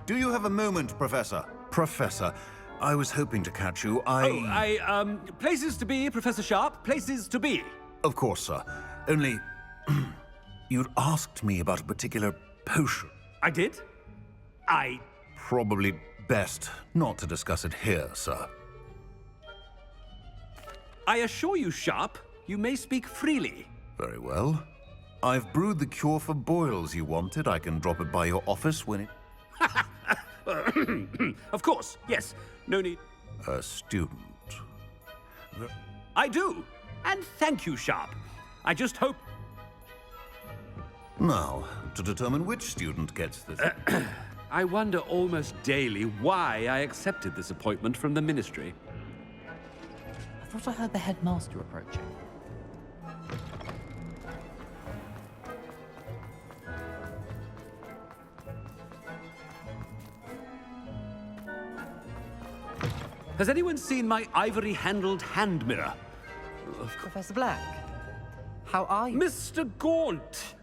Do you have a moment, Professor? Professor, I was hoping to catch you. Places to be, Professor Sharp. Places to be. Of course, sir. Only... you'd asked me about a particular potion. I did? Probably best not to discuss it here, sir. I assure you, Sharp, you may speak freely. Very well. I've brewed the cure for boils you wanted. I can drop it by your office when it... Of course, yes. No need. A student. I do. And thank you, Sharp. I just hope... Now, to determine which student gets this... I wonder almost daily why I accepted this appointment from the Ministry. I thought I heard the headmaster approaching. Has anyone seen my ivory-handled hand mirror? Professor Black, how are you? Mr. Gaunt!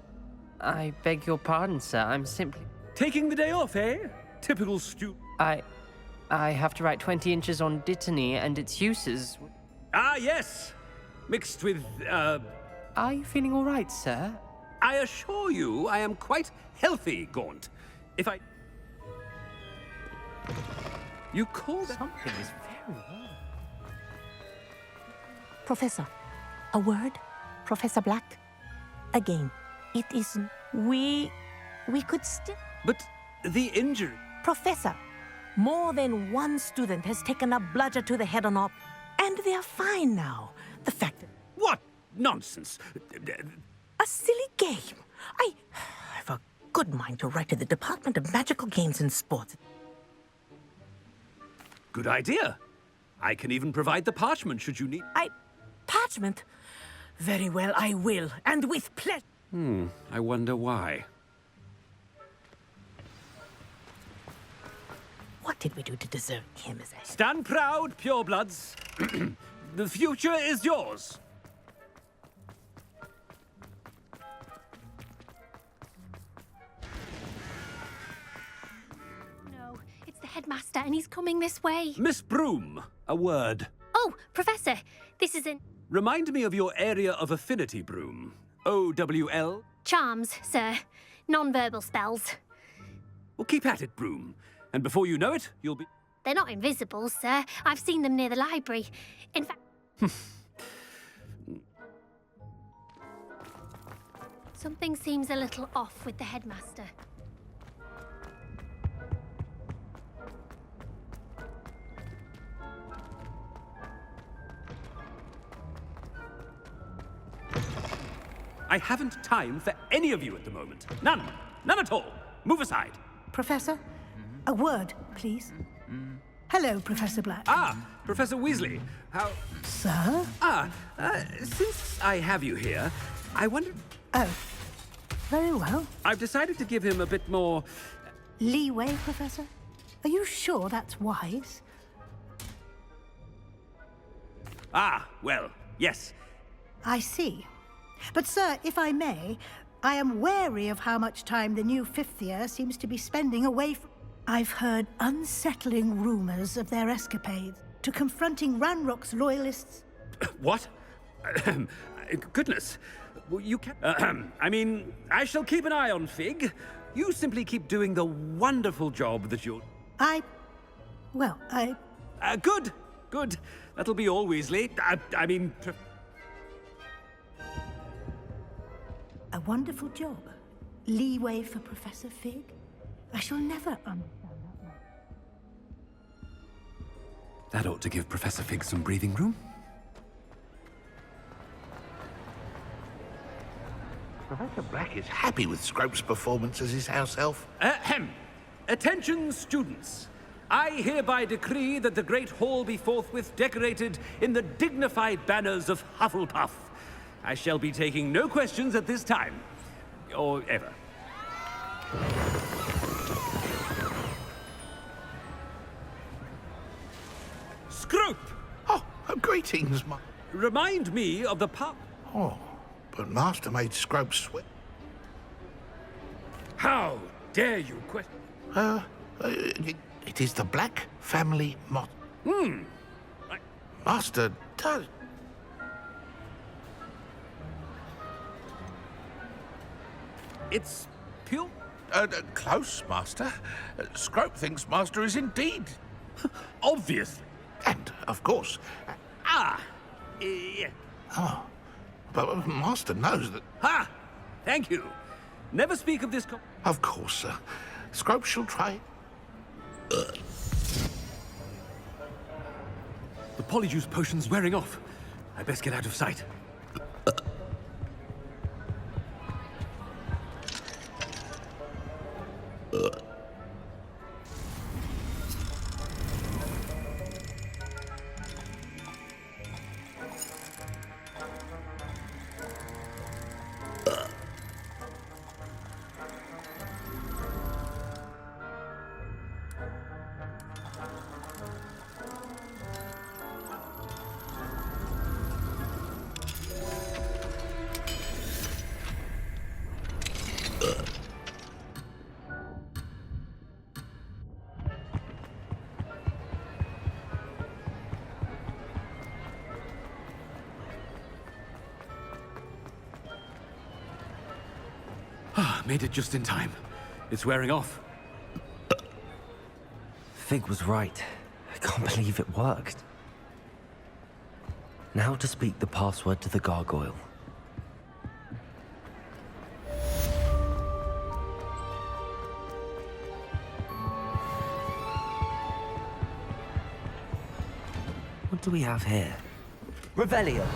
I beg your pardon, sir. I'm simply... Taking the day off, eh? Typical I have to write 20 inches on dittany and its uses. Ah, yes! Mixed with, Are you feeling all right, sir? I assure you I am quite healthy, Gaunt. If I... You call that... Something is very wrong. Professor, a word? Professor Black? Again, it isn't... We could still... But the injury... Professor, more than one student has taken a bludger to the head on op, and they're fine now. The fact that... What nonsense! A silly game. I've a good mind to write to the Department of Magical Games and Sports. Good idea. I can even provide the parchment should you need... Parchment? Very well, I will, and with pleasure. I wonder why. What did we do to deserve him as a... Stand proud, purebloods. The future is yours. No, it's the headmaster and he's coming this way. Miss Broom, a word. Oh, Professor, this is an... Remind me of your area of affinity, Broom. OWL? Charms, sir. Non-verbal spells. Well, keep at it, Broom. And before you know it, you'll be... They're not invisible, sir. I've seen them near the library. In fact... Something seems a little off with the headmaster. I haven't time for any of you at the moment. None. None at all. Move aside. Professor, a word, please. Hello, Professor Black. Ah, Professor Weasley. How... Sir? Since I have you here, I wonder... Oh, very well. I've decided to give him a bit more... Leeway, Professor? Are you sure that's wise? Ah, well, yes. I see. But, sir, if I may, I am wary of how much time the new fifth year seems to be spending away from... I've heard unsettling rumors of their escapades to confronting Ranrock's loyalists. What? Goodness. Well, you can... I mean, I shall keep an eye on Fig. You simply keep doing the wonderful job that you're... Good. Good. That'll be all, Weasley. I mean... A wonderful job. Leeway for Professor Fig? I shall never understand that one. That ought to give Professor Fig some breathing room. Professor Black is happy with Scrope's performance as his house elf. Ahem. Attention, students. I hereby decree that the Great Hall be forthwith decorated in the dignified banners of Hufflepuff. I shall be taking no questions at this time. Or ever. Scrope! Oh, greetings, Remind me of the pub. Oh, but Master made Scrope sweat. How dare you question? It is the Black family motto. Master does... It's pure. Close, Master. Scrope thinks Master is indeed. Obviously. And, of course... Yeah. But Master knows that... Ha! Thank you. Never speak of this. Of course, sir. Scrope shall try. The polyjuice potion's wearing off. I best get out of sight. Made it just in time. It's wearing off. Fig was right. I can't believe it worked. Now to speak the password to the gargoyle. What do we have here? Revelio!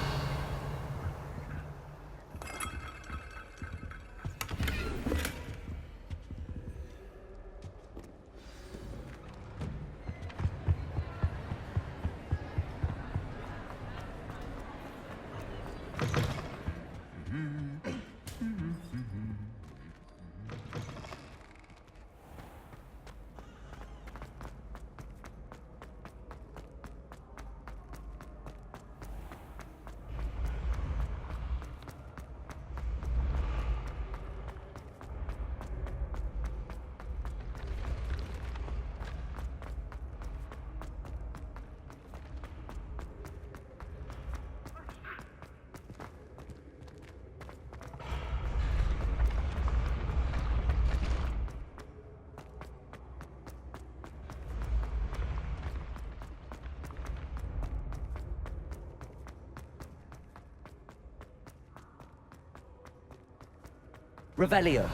Revelio.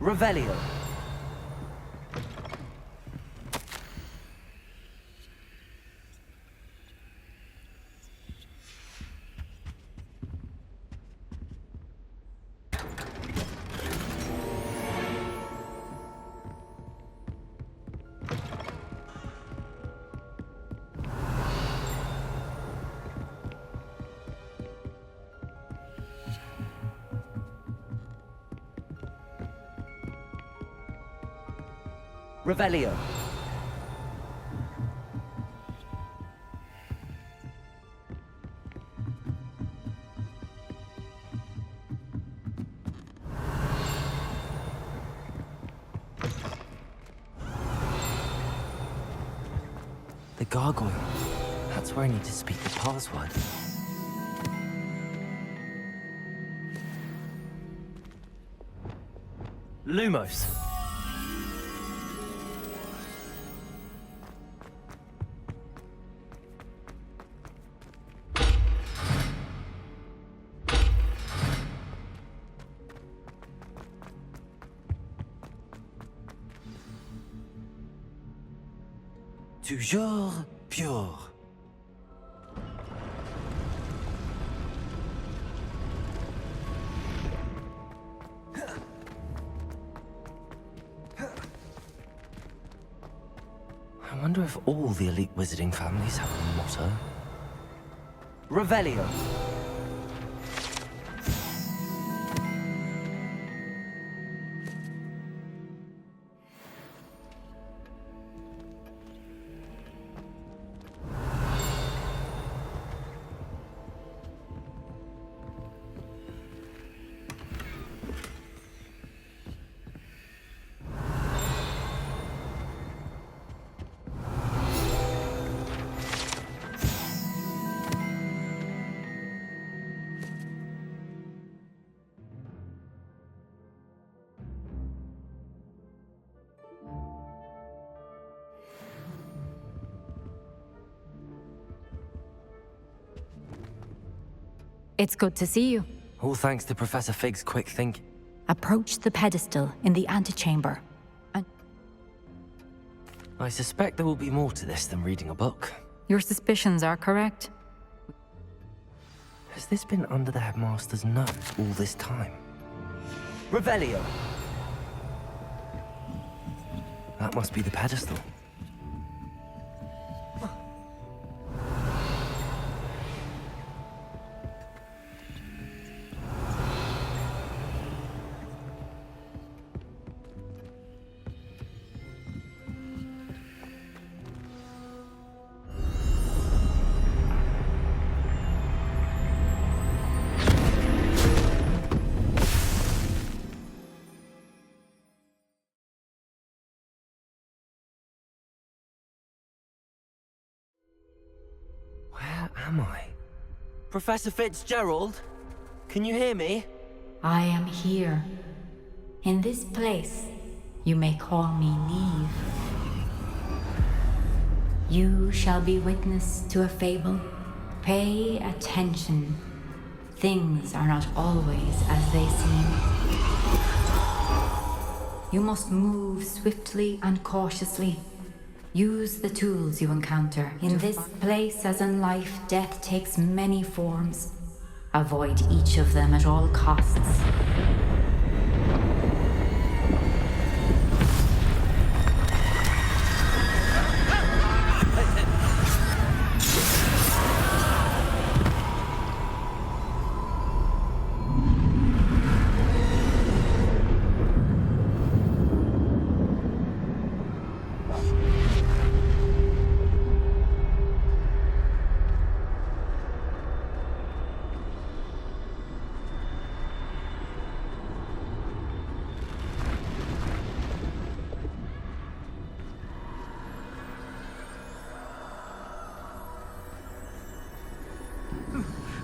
Revelio. Revelio. The gargoyle. That's where I need to speak the password. Lumos. Toujours pure. wonder if all the elite wizarding families have a motto. Revelio. It's good to see you. All thanks to Professor Fig's quick thinking. Approach the pedestal in the antechamber. And I suspect there will be more to this than reading a book. your suspicions are correct. Has this been under the headmaster's nose all this time? Revelio! That must be the pedestal. Where am I? Professor Fitzgerald? Can you hear me? I am here. In this place, you may call me Neve. You shall be witness to a fable. Pay attention. Things are not always as they seem. You must move swiftly and cautiously. Use the tools you encounter. In this place, as in life, death takes many forms. Avoid each of them at all costs.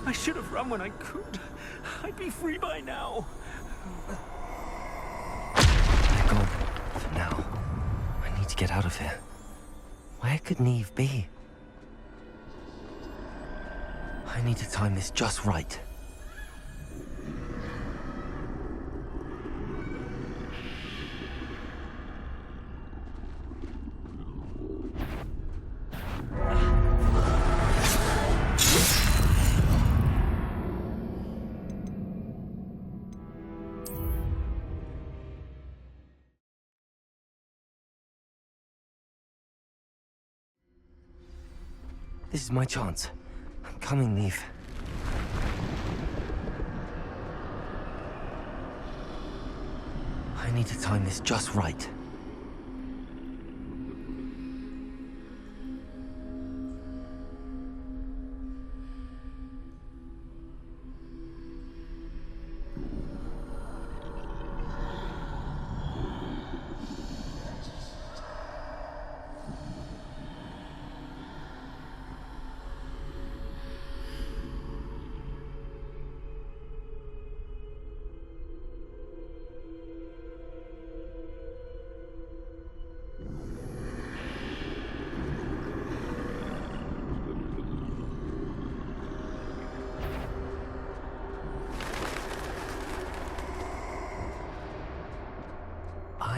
I should have run when I could. I'd be free by now. They're gone. For now. I need to get out of here. Where could Neve be? I need to time this just right. This is my chance. I'm coming, Neve. I need to time this just right.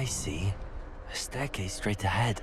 I see. A staircase straight ahead.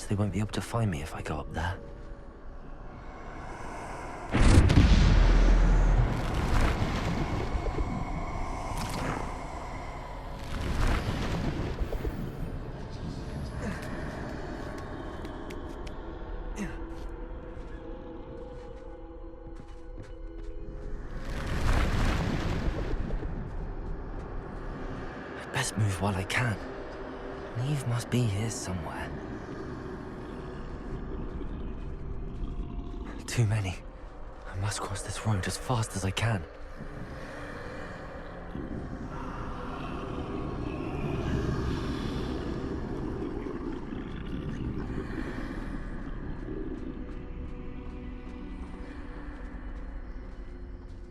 they won't be able to find me if I go up there. Best move while I can. Neve must be here somewhere. Too many. I must cross this road as fast as I can.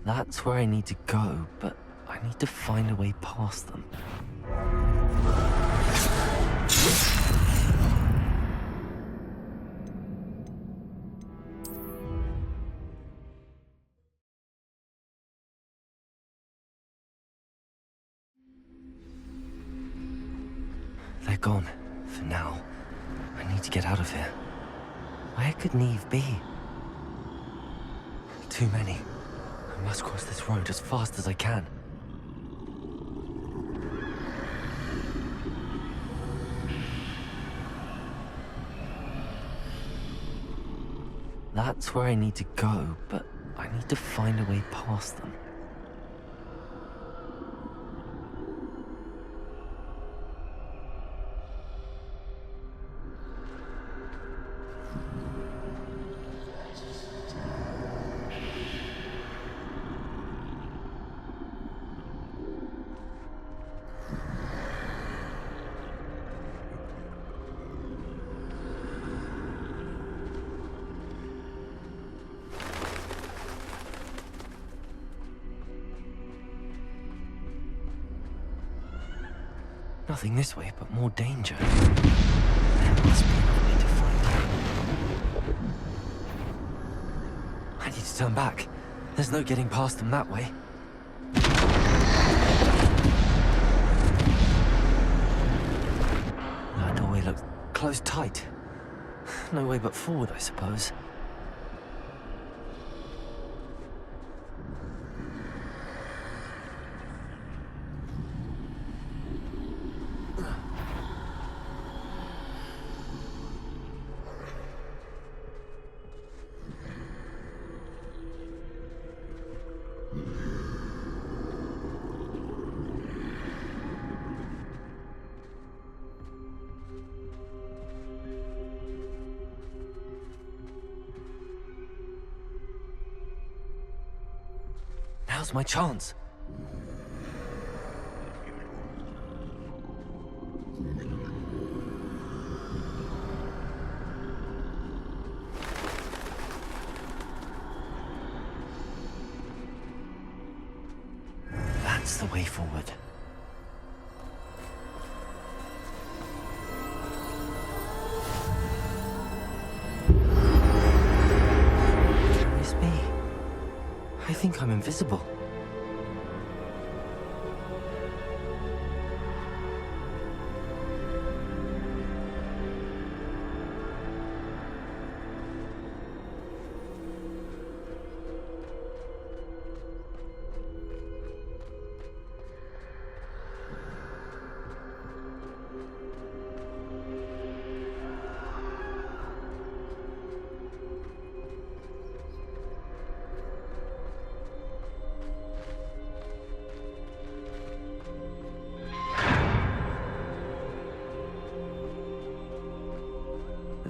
That's where I need to go, but I need to find a way past them. They're gone, for now. I need to get out of here. Where could Neve be? Too many. I must cross this road as fast as I can. That's where I need to go, but I need to find a way past them. Nothing this way, but more danger. There must be a way to find her. I need to turn back. There's no getting past them that way. That doorway looks closed tight. No way but forward, I suppose. Now's my chance. That's the way forward. Can this be? I think I'm invisible.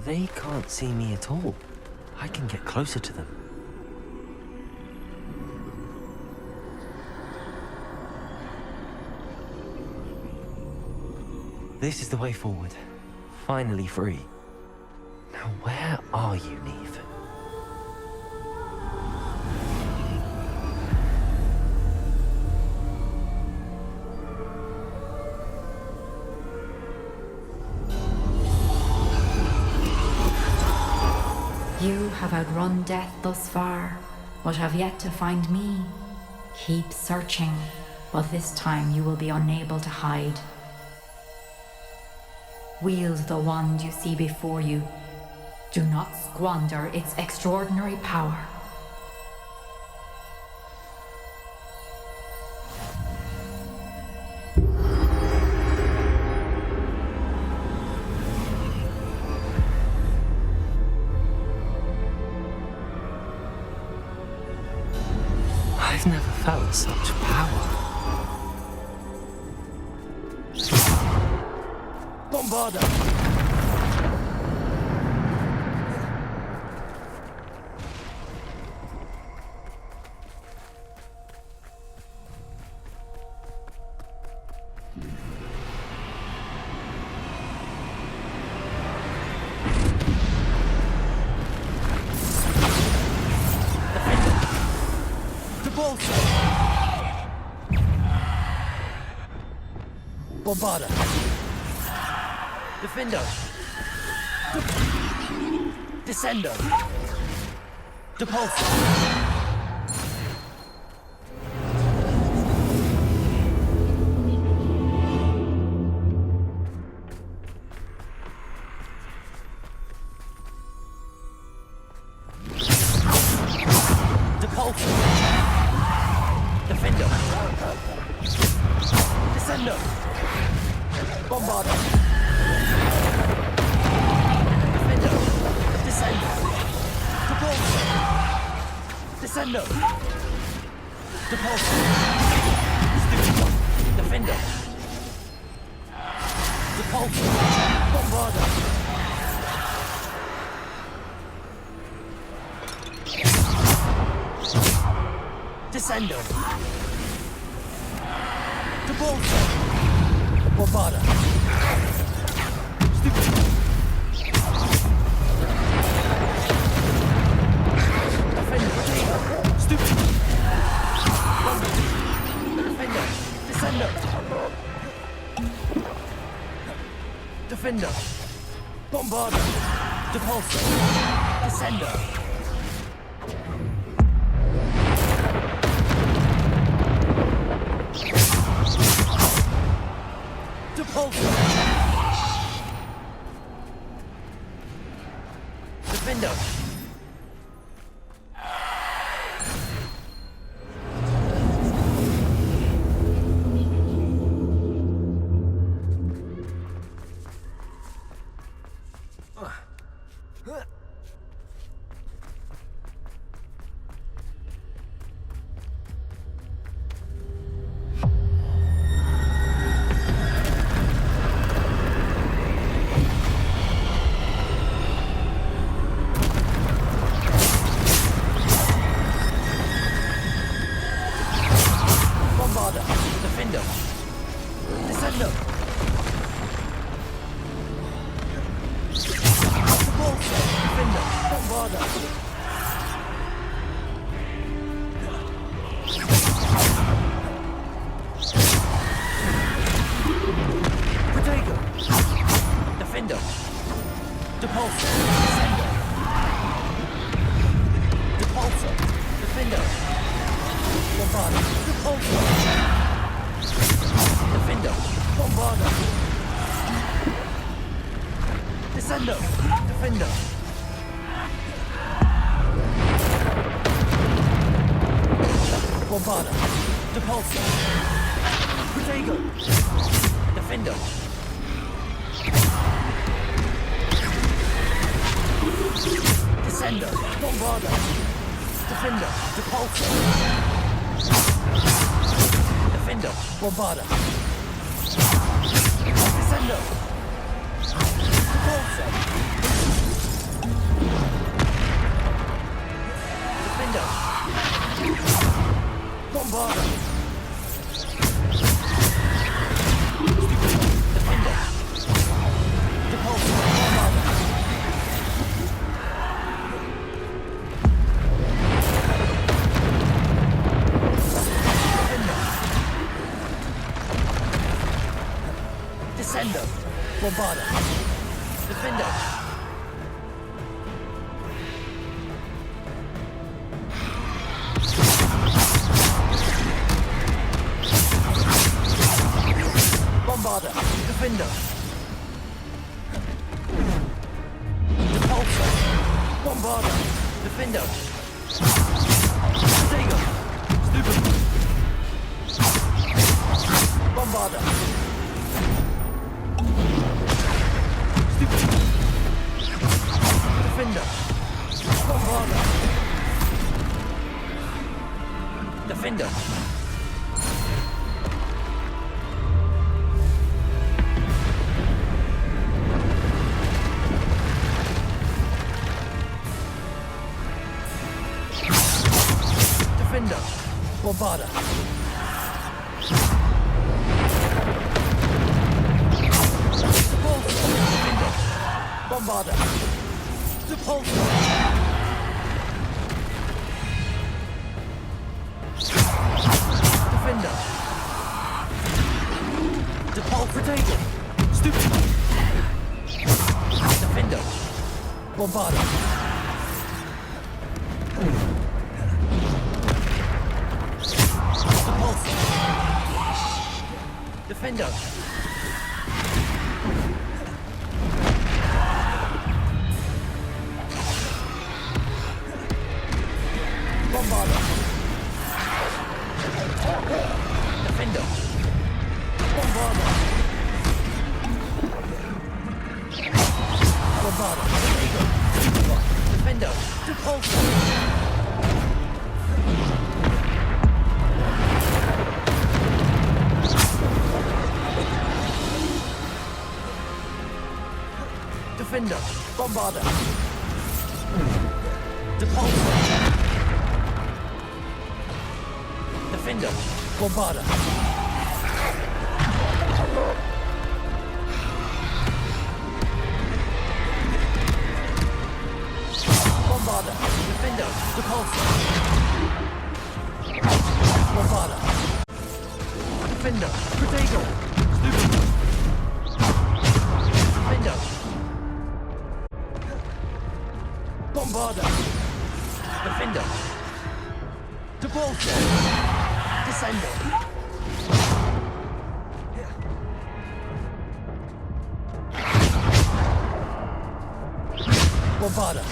They can't see me at all. I can get closer to them. This is the way forward. Finally free. Now where are you, Neve? You have outrun death thus far, but have yet to find me. Keep searching, but this time you will be unable to hide. Wield the wand you see before you. Do not squander its extraordinary power. I've never felt such power. Bombarda! Bombarda. Defendo. Descendo. Depulso. Depulso. Defendo. Descendo. Bombarda. Defendo. Descendo. Depulso. Descendo. Depulso. Stupido. Defendo. Depulso. Bombarda. Descendo. Depulso. Bombarda. Stupido. Defendo. Stupido. Defendo. Descendo. Defendo. Bombarda. Depulso. Descendo. Depulso. Defendo. Defendo. Descendo. Depulso. Defendo. Bombarda. Protego. Defendo. Depulso. Descendo. Depulso. Defendo. Bombarda. Depulso. Defendo. Bombarda. Descendo. Defendo. Bombarda. Depulso. Protego. Defendo. Descendo. Bombarda. Defendo. Depulso. Defendo. Bombarda. Descendo. Depulso. Defendo. Bombarda. Defendo. Depulso. Bombarda. Descendo. Bombarda. Defendo. Bombarda. Defendo. Defender! Protego! Stupid! Bombarder! Stupid! Defender! Bombarder! Defender! Defender! Bombarder! Defender! Bombarder! Repulsor! Defender! Repulsor! Stupid! Defender! Bombarder! Defender! Bombarder! Defender! Bombarder! Bombarder! Defender! Repulsor! Defender! Bombarder! Repulsor! Defender! Bombarder! Bombarder! Defender! Repulsor! Bombarder! Defender! Protego! Stupid! Defender! Bombarder! Defender! Repulsor! Descender! Bombarder!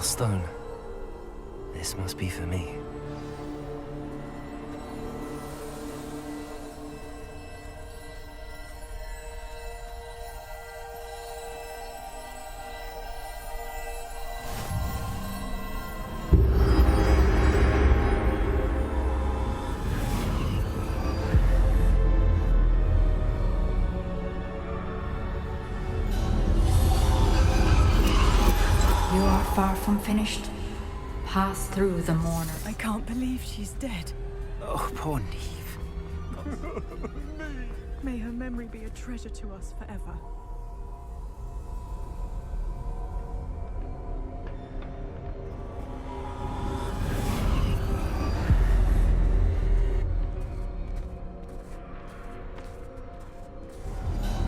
Stone. This must be for me. You are far from finished. Pass through the mourner. I can't believe she's dead. Oh, poor Neve. May her memory be a treasure to us forever.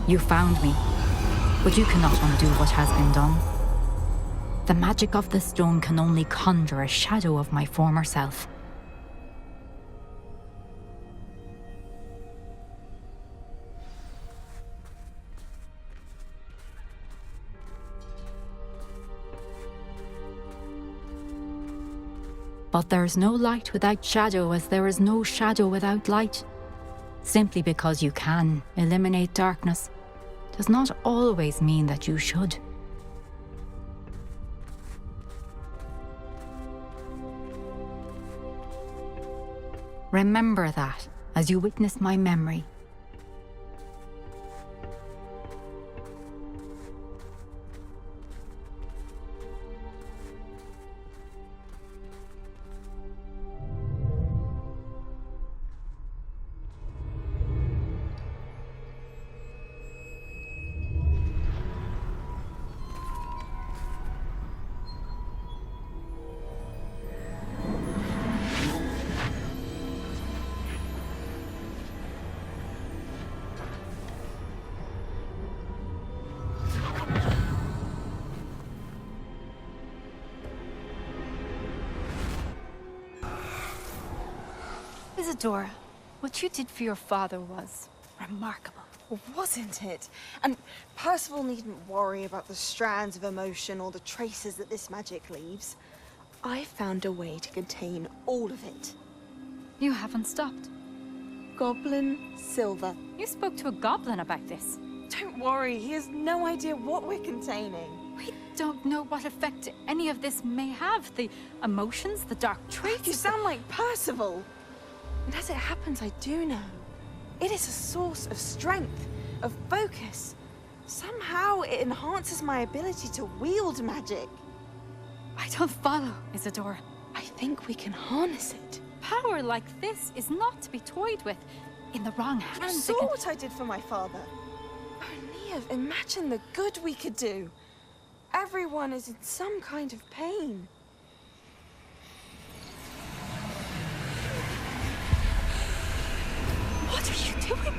You found me, but you cannot undo what has been done. The magic of the stone can only conjure a shadow of my former self. But there is no light without shadow, as there is no shadow without light. Simply because you can eliminate darkness does not always mean that you should. Remember that as you witness my memory. Isadora, what you did for your father was remarkable. Wasn't it? And Percival needn't worry about the strands of emotion or the traces that this magic leaves. I found a way to contain all of it. You haven't stopped. Goblin silver. You spoke to a goblin about this. Don't worry, he has no idea what we're containing. We don't know what effect any of this may have. The emotions, the dark traits. You sound like Percival. And as it happens, I do know. It is a source of strength, of focus. Somehow it enhances my ability to wield magic. I don't follow, Isadora. I think we can harness it. Power like this is not to be toyed with. In the wrong You hands, saw what I did for my father. Oh, Neve, imagine the good we could do. Everyone is in some kind of pain. What are you doing?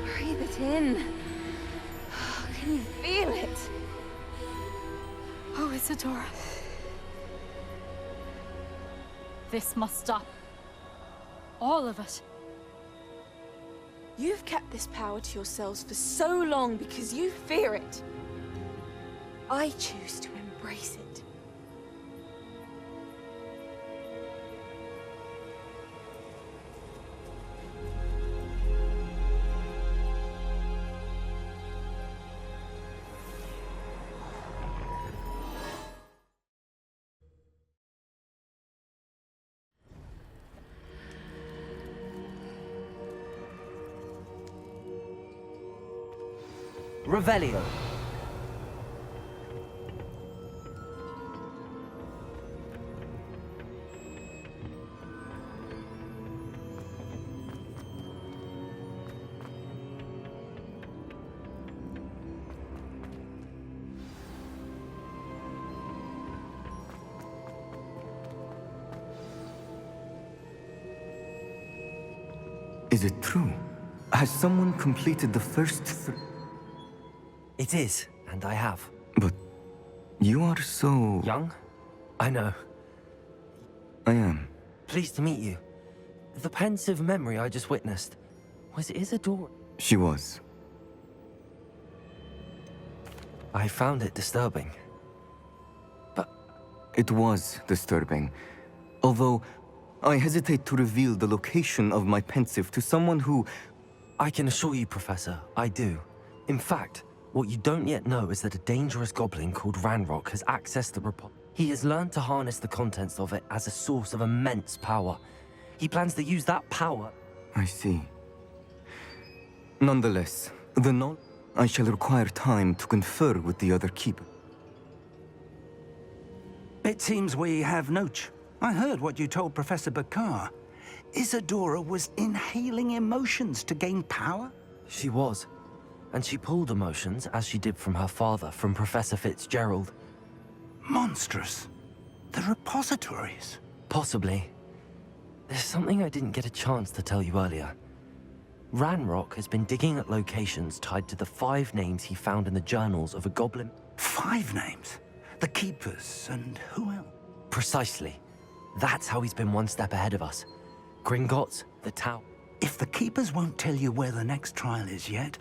Breathe it in. Can you feel it? Oh, Isadora. This must stop. All of it. You've kept this power to yourselves for so long because you fear it. I choose to embrace it. Revelio. Is it true? Has someone completed the first It is, and I have. But you are so... Young? I know. I am. Pleased to meet you. The pensive memory I just witnessed. Was Isadora? She was. I found it disturbing. But... It was disturbing. Although, I hesitate to reveal the location of my pensive to someone who... I can assure you, Professor, I do. In fact, what you don't yet know is that a dangerous goblin called Ranrock has accessed the repository. He has learned to harness the contents of it as a source of immense power. He plans to use that power... I see. Nonetheless, I shall require time to confer with the other keeper. It seems we have note. I heard what you told Professor Bakar. Isadora was inhaling emotions to gain power? She was. And she pulled emotions, as she did from her father, from Professor Fitzgerald. Monstrous. The repositories. Possibly. There's something I didn't get a chance to tell you earlier. Ranrock has been digging at locations tied to the 5 names he found in the journals of a goblin. 5 names? The Keepers, and who else? Precisely. That's how he's been one step ahead of us. Gringotts, the Tower. If the Keepers won't tell you where the next trial is yet,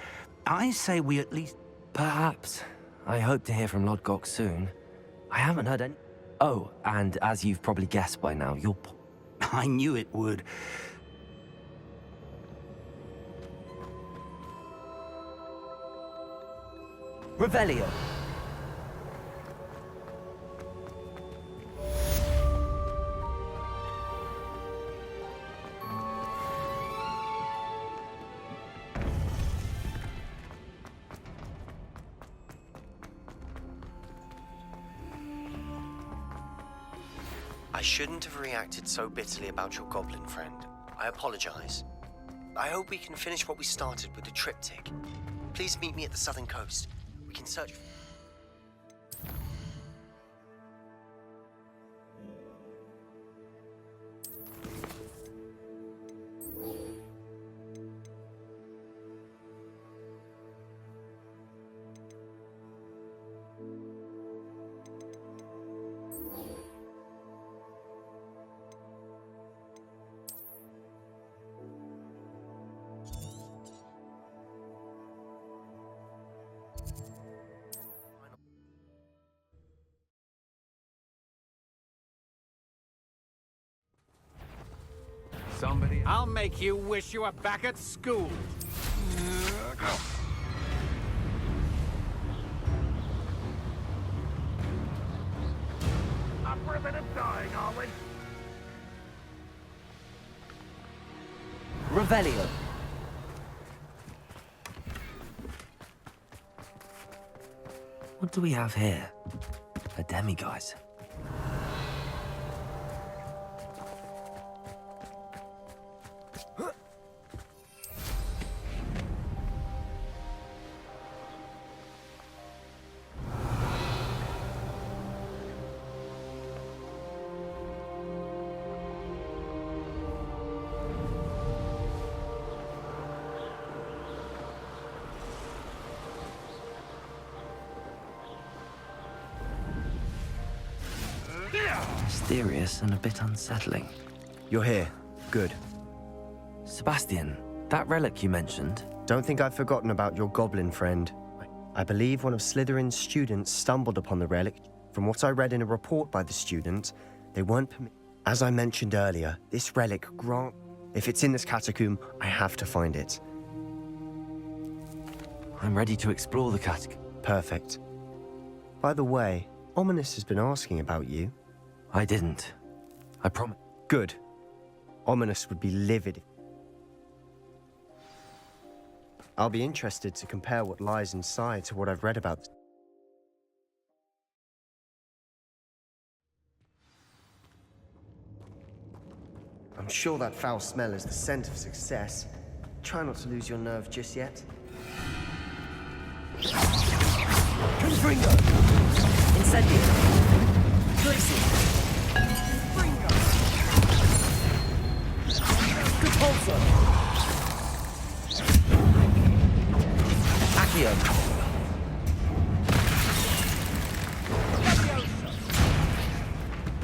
I say we at least... Perhaps. I hope to hear from Lodgok soon. I haven't heard any... Oh, and as you've probably guessed by now, you're... I knew it would. Revelio. I shouldn't have reacted so bitterly about your goblin friend. I apologize. I hope we can finish what we started with the triptych. Please meet me at the southern coast. We can search... I'll make you wish you were back at school. Up for a bit of dying, are we? Revelio. What do we have here? A demiguise. Mysterious and a bit unsettling. You're here. Good. Sebastian, that relic you mentioned. Don't think I've forgotten about your goblin friend. I believe one of Slytherin's students stumbled upon the relic. From what I read in a report by the student, they weren't permitted. As I mentioned earlier, this relic grant. If it's in this catacomb, I have to find it. I'm ready to explore the catacomb. Perfect. By the way, Ominous has been asking about you. I didn't. I promise. Good. Ominous would be livid. I'll be interested to compare what lies inside to what I've read about. I'm sure that foul smell is the scent of success. Try not to lose your nerve just yet. Confringo! Incendio! Glacier! Repulsor! Accio!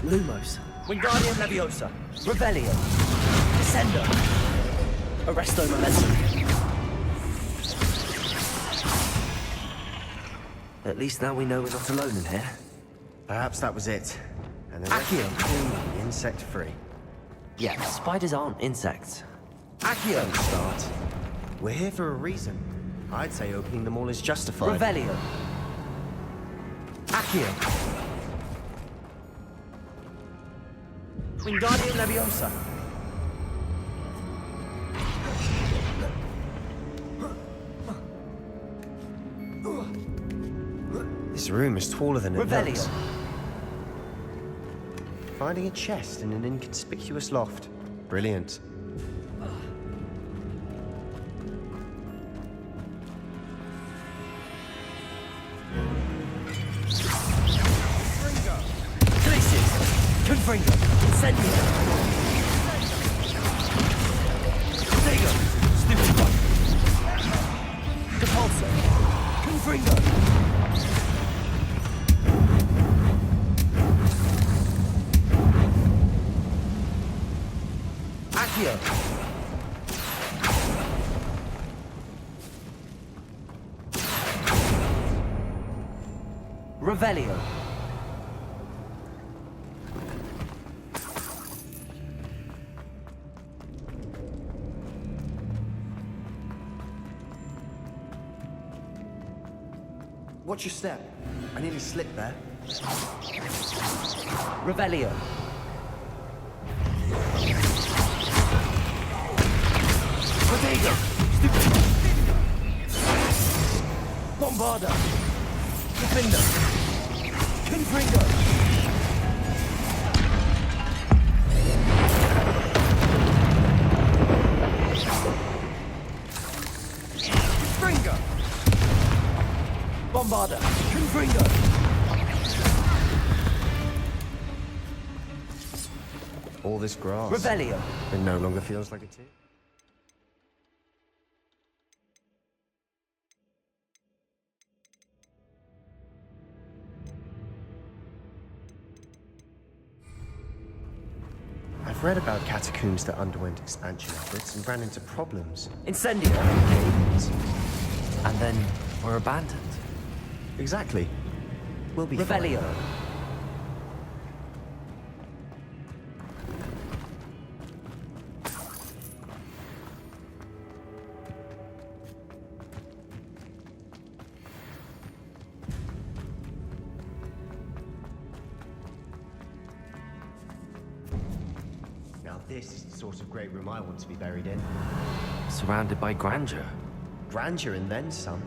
Lumos! Wingardium Leviosa! Revelio! Descendo! Arresto Momentum! At least now we know we're not alone in here. Perhaps that was it. And the rest Accio! clean, insect-free. Yeah, spiders aren't insects. Accio! Don't start. We're here for a reason. I'd say opening them all is justified. Revelio! Accio! Wingardium Leviosa! This room is taller than it Revelio! looks. Finding a chest in an inconspicuous loft. Brilliant. Confringo! Incendio! Stego! Stupid one! Repulsor! Confringo! Accio! Revelio! Watch your step. I nearly slipped there. Revelio. Protego. Stupid. Bombarda. Defender. Confringo. Confringo. Bombarda! Confringo! All this grass. Revelio! It no longer feels like a tear. I've read about catacombs that underwent expansion efforts and ran into problems. Incendio. And then were abandoned. Exactly. We'll be Revelio. fine. Now this is the sort of great room I want to be buried in. Surrounded by grandeur. Grandeur and then some.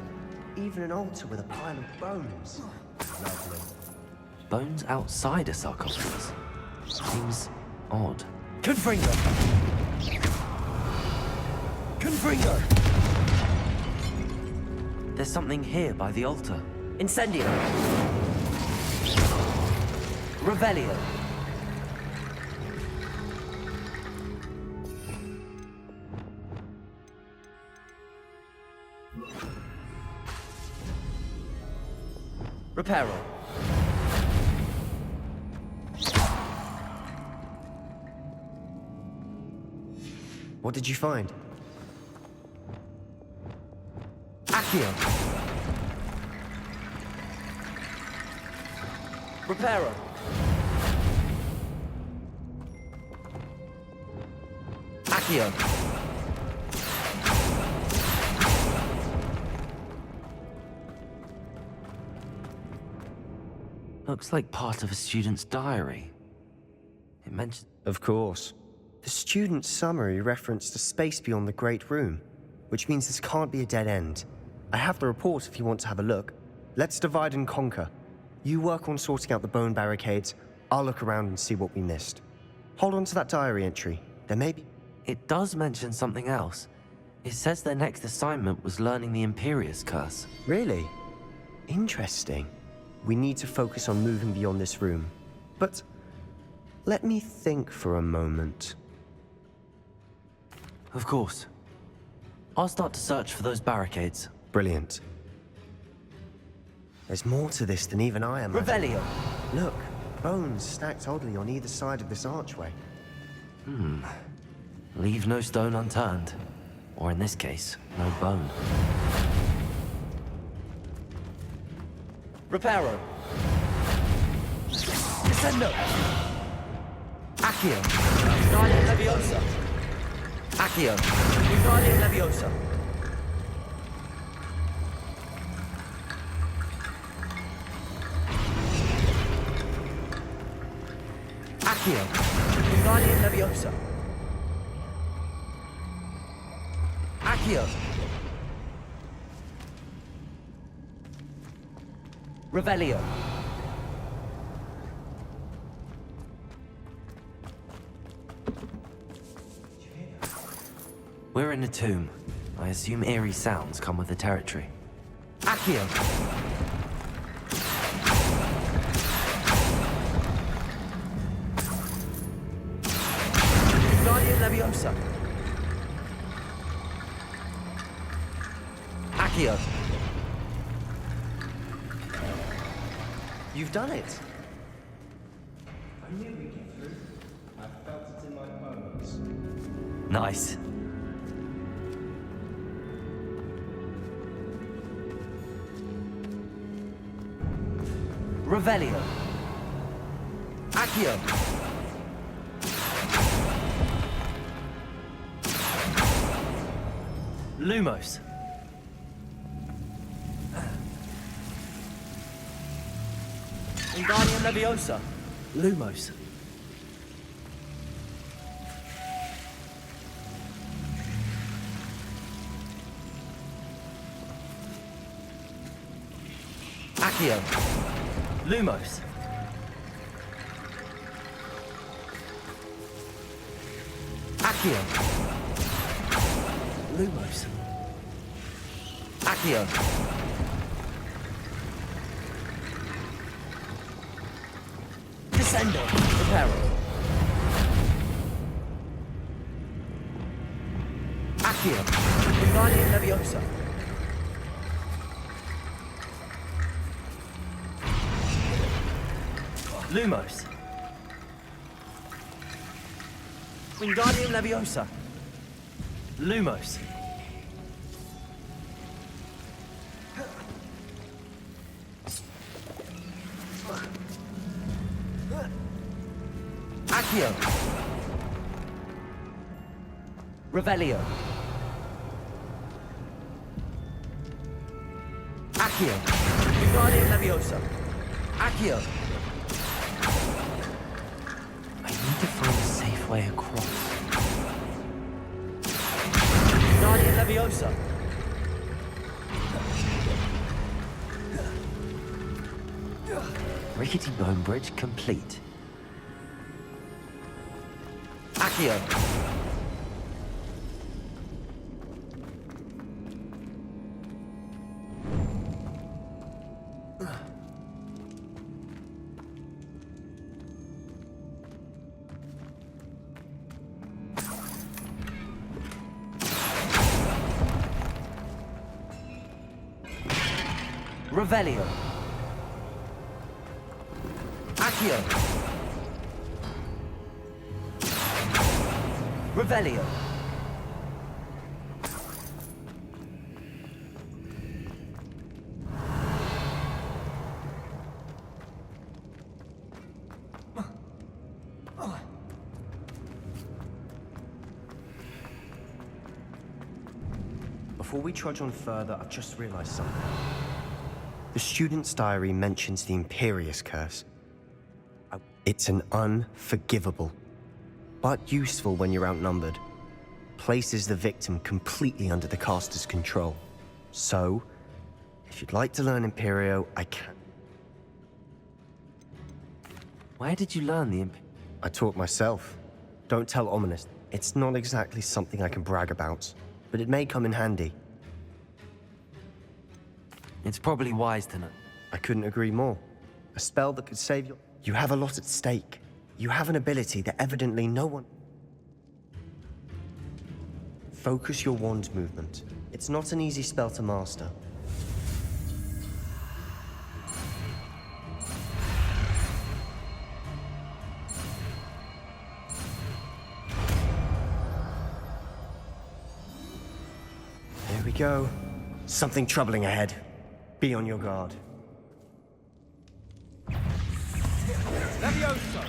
Even an altar with a pile of bones. Lovely. Bones outside a sarcophagus. Seems odd. Confringo! Confringo! There's something here by the altar. Incendio. Revelio. Reparo. What did you find? Accio. Reparo. Accio. Looks like part of a student's diary. It mentions... Of course. The student's summary referenced a space beyond the Great Room, which means this can't be a dead end. I have the report if you want to have a look. Let's divide and conquer. You work on sorting out the bone barricades. I'll look around and see what we missed. Hold on to that diary entry. There may be... It does mention something else. It says their next assignment was learning the Imperious curse. Really? Interesting. We need to focus on moving beyond this room. But let me think for a moment. Of course. I'll start to search for those barricades. Brilliant. There's more to this than even I am. Revelio. Look, bones stacked oddly on either side of this archway. Leave no stone unturned. Or in this case, no bone. Reparo. Descendo. Accio. Guardian Leviosa. Accio. Guardian Leviosa. Accio. Guardian Leviosa. Accio. Revelio. We're in a tomb. I assume eerie sounds come with the territory. Accio. Guardian Leviosa. Accio. You've done it. I knew we'd get through. I felt it in my bones. Nice. Revelio. Accio. Lumos. Guardian Leviosa. Lumos. Accio. Lumos. Accio. Lumos. Accio. Descendo. Reparo. Accio. Guardian Leviosa. Lumos. Wingardium Leviosa. Lumos. Accio. Revelio. Accio. Wingardium Leviosa. Accio. I need to find a safe way across. Wingardium Leviosa. Rickety bone bridge complete. Accio. Revelio. Accio. Revelio. Before we trudge on further, I've just realized something. The student's diary mentions the Imperious curse. It's an unforgivable, but useful when you're outnumbered. Places the victim completely under the caster's control. So, if you'd like to learn Imperio, I can. Where did you learn the I taught myself. Don't tell Ominous. It's not exactly something I can brag about, but it may come in handy. It's probably wise to know. I couldn't agree more. A spell that could save you. You have a lot at stake. You have an ability that evidently no one... Focus your wand movement. It's not an easy spell to master. There we go. Something troubling ahead. Be on your guard. Leviosa!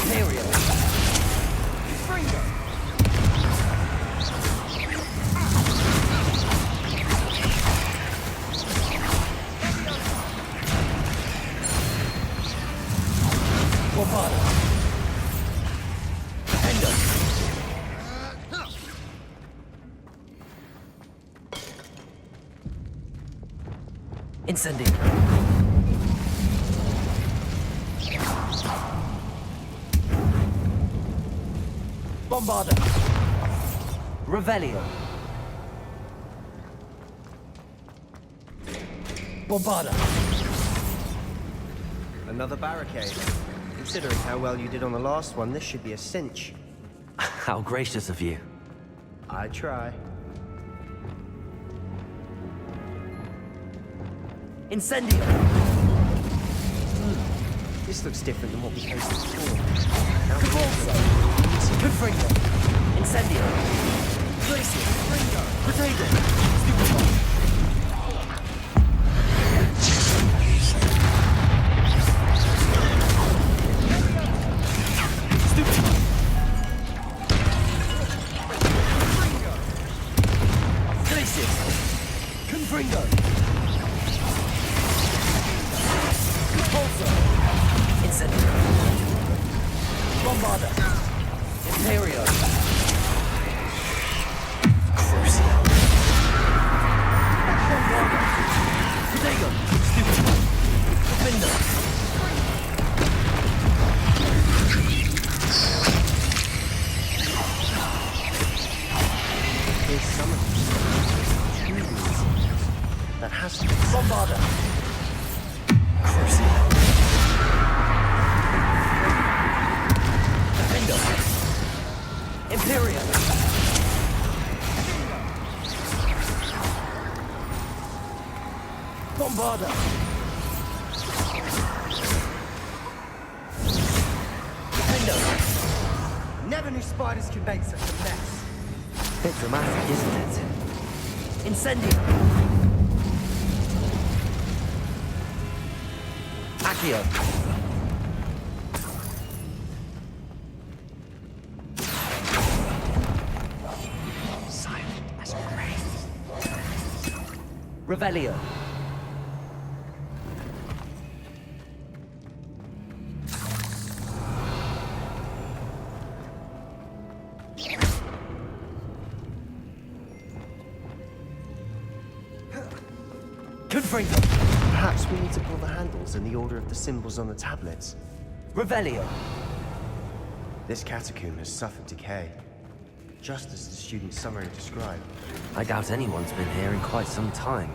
Imperio. Incendio. Bombarda. Revelio. Bombarda. Another barricade. Considering how well you did on the last one, this should be a cinch. How gracious of you. I try. Incendio. This looks different than what we faced before. Confringo. Incendio. Glacier. Potato. Stupefy. Confringo! Repulsor! Incendio! Bombarda! Imperio! Crucio! Bombarda! Protego! Stupid! Defender! Never knew spiders could make such a mess. Bit dramatic, isn't it? Incendio! Accio! Silent as a grave. Revelio! Confringo! Perhaps we need to pull the handles in the order of the symbols on the tablets. Revelio! This catacomb has suffered decay, just as the student's summary described. I doubt anyone's been here in quite some time.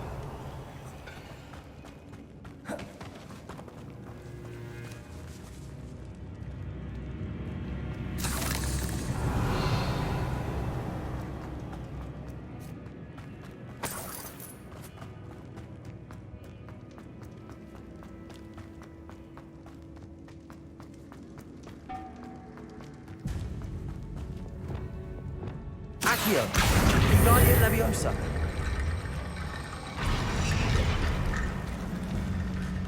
Accio! Wingardium Leviosa!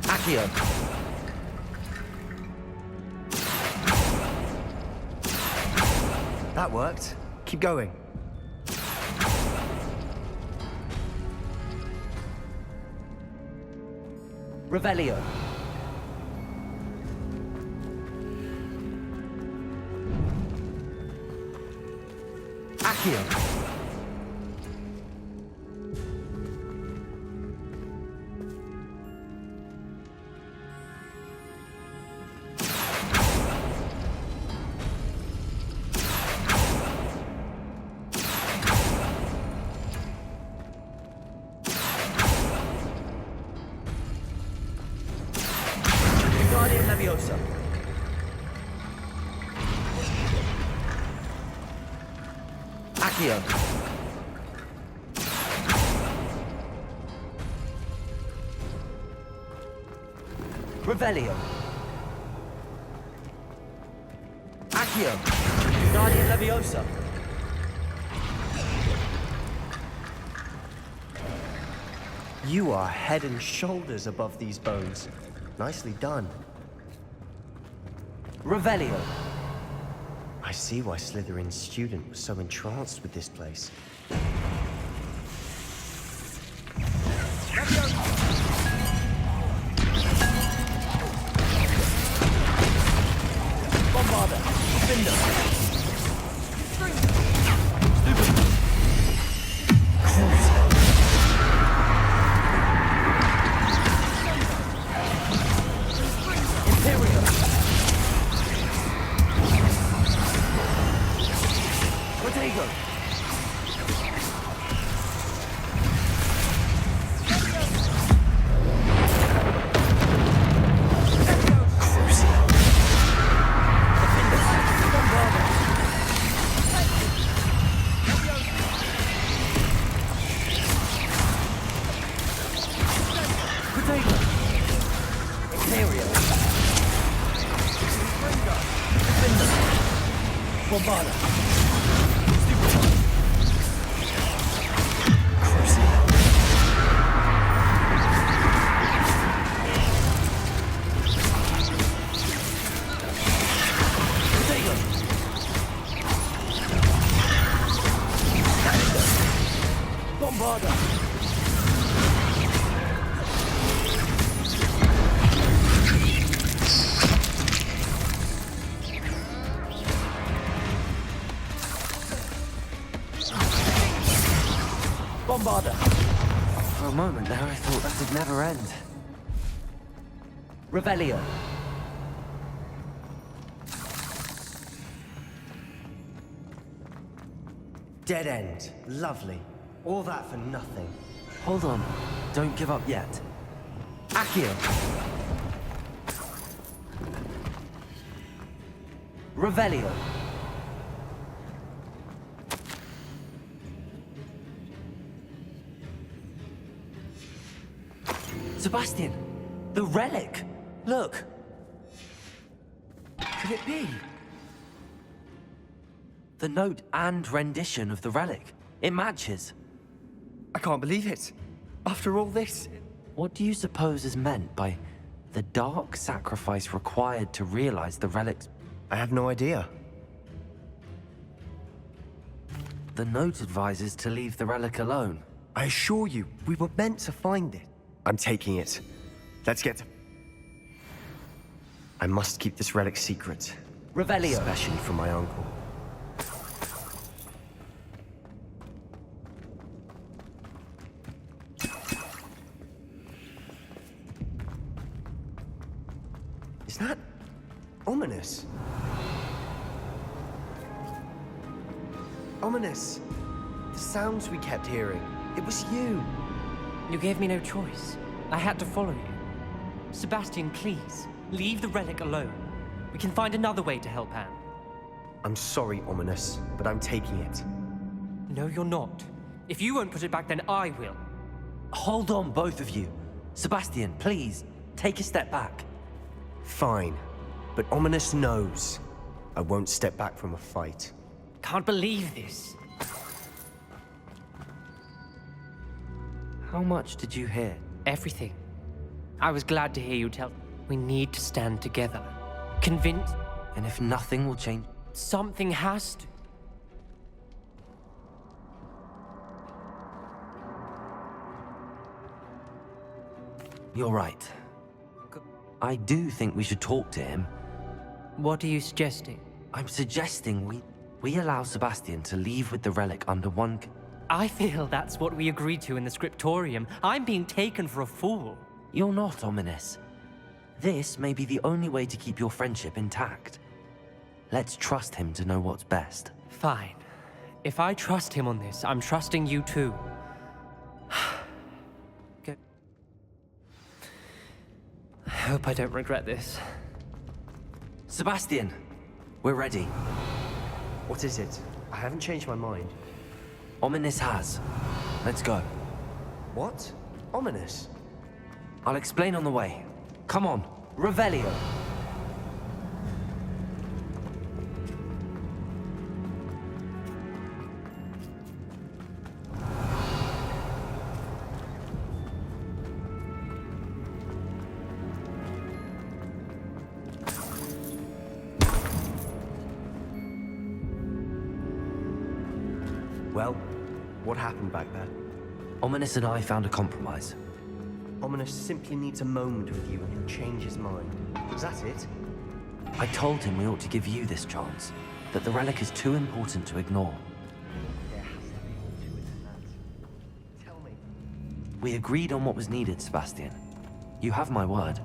Accio! That worked. Keep going. Revelio! Accio! Wingardium Leviosa! Accio! Revelio! Accio! Wingardium Leviosa! You are head and shoulders above these bones. Nicely done. Revelio! I see why Slytherin's student was so entranced with this place. Bombarda! Cinder! Imperio! Protego! Bombarda! Bombarda! Bombarda! For a moment there, I thought this would never end. Revelio! Dead end. Lovely. All that for nothing. Hold on. Don't give up yet. Accio! Revelio! Sebastian! The relic! Look! Could it be? The note and rendition of the relic. It matches. I can't believe it. After all this... What do you suppose is meant by the dark sacrifice required to realize the relic's... I have no idea. The note advises to leave the relic alone. I assure you, we were meant to find it. I'm taking it. Let's get to... I must keep this relic secret. Revelio. Especially from my uncle. Is that ominous? Ominous. The sounds we kept hearing. It was you. You gave me no choice. I had to follow you. Sebastian, please, leave the relic alone. We can find another way to help Anne. I'm sorry, Ominous, but I'm taking it. No, you're not. If you won't put it back, then I will. Hold on, both of you. Sebastian, please, take a step back. Fine, but Ominous knows I won't step back from a fight. Can't believe this. How much did you hear? Everything. I was glad to hear you tell. We need to stand together. Convinced. And if nothing will change... Something has to. You're right. I do think we should talk to him. What are you suggesting? I'm suggesting we allow Sebastian to leave with the relic under one... I feel that's what we agreed to in the scriptorium. I'm being taken for a fool. You're not, Ominous. This may be the only way to keep your friendship intact. Let's trust him to know what's best. Fine. If I trust him on this, I'm trusting you too. Good. I hope I don't regret this. Sebastian, we're ready. What is it? I haven't changed my mind. Ominous has. Let's go. What? Ominous? I'll explain on the way. Come on, Revelio. Well, what happened back there? Ominous and I found a compromise. Ominous simply needs a moment with you and he'll change his mind. Is that it? I told him we ought to give you this chance, that the relic is too important to ignore. There has to be more to it than that. Tell me. We agreed on what was needed, Sebastian. You have my word.